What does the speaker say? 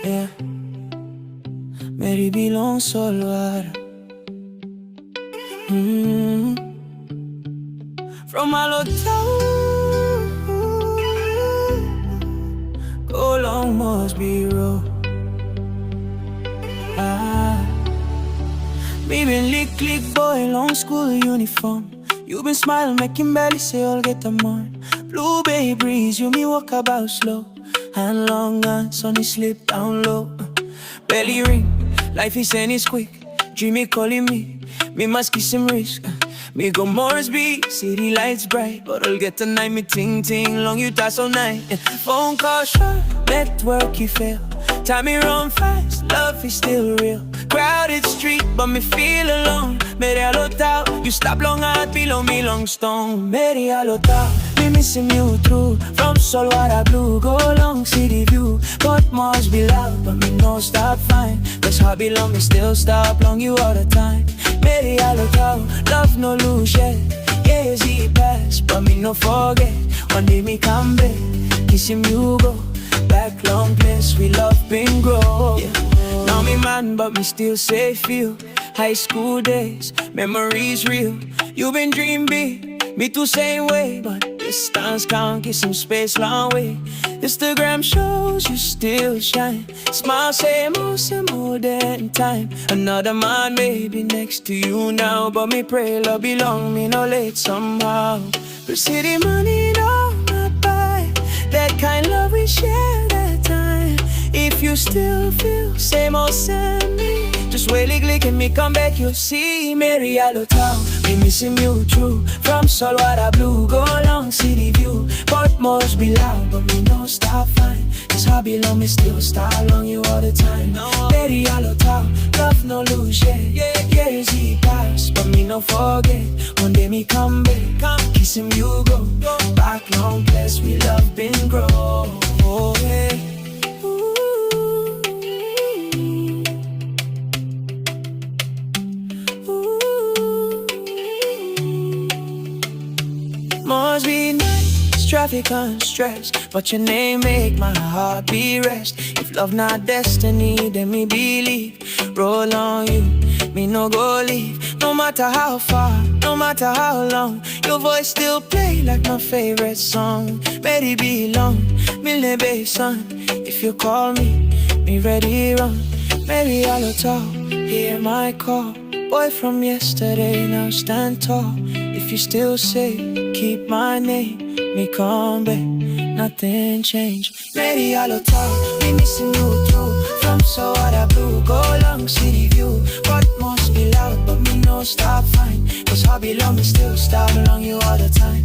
yeah. Meri belong solo. From Alotau, go long Moresby road. Me been lick boy, long school uniform. You been smiling, making belly say I'll get them on. Blue bay breeze, you me walk about slow. Hand long and sunny slip down low. Belly ring, life is saying it's quick. Dreamy calling me must kiss him risk. Me go Moresby, city lights bright, but I'll get the night, me ting ting, long you task all night. Phone call short, network you fail. Time me run fast, love is still real. Crowded street, but me feel alone. Meri Alotau, you stop long heart below me long stone. Meri Alotau, me missing you through. From Solwara Blue, go long city view. But Moresby loud, but me no stop fine. Cause hobby long, me still stop long you all the time. Meri Alotau, love no lose yet. Years he pass, but me no forget. One day me come back, kiss him you go. Back long place, we love been grow, yeah. Now me man, but me still say feel. High school days, memories real. You been dream big, me too same way. But distance can't give some space long way. Instagram shows you still shine. Smile say more than time. Another man may be next to you now, but me pray love belong, me no late somehow. But city money don't not buy that kind love we share that time. If you still feel same old send me, just wait click and me come back, you'll see. Meri Alotau, me missing you true. From Solwara Blue, go long city view. But Moresby loud, but me no stop fine. Cause hobby long, me still star long you all the time. Meri Alotau, love no lose, yeah. Years he pass, but me no forget. One day me come back, kiss him you go. Back long place, we love been grow, oh, yeah. Moresby nights, traffic and stress, but your name make my heart be rest. If love not destiny, then me believe. Roll on you, me no go leave. No matter how far, no matter how long, your voice still play like my favorite song. Meri belong, Milne Bay son. If you call me ready run. Meri Alotau, hear my call. Boy from yesterday, now stand tall. If you still say, keep my name, me come back, nothing changed. Meri Alotau, me missing you too. From Solwara Blue, go long city view. But Moresby loud, but me no stop fine. Cause hobby long, me still stop along you all the time.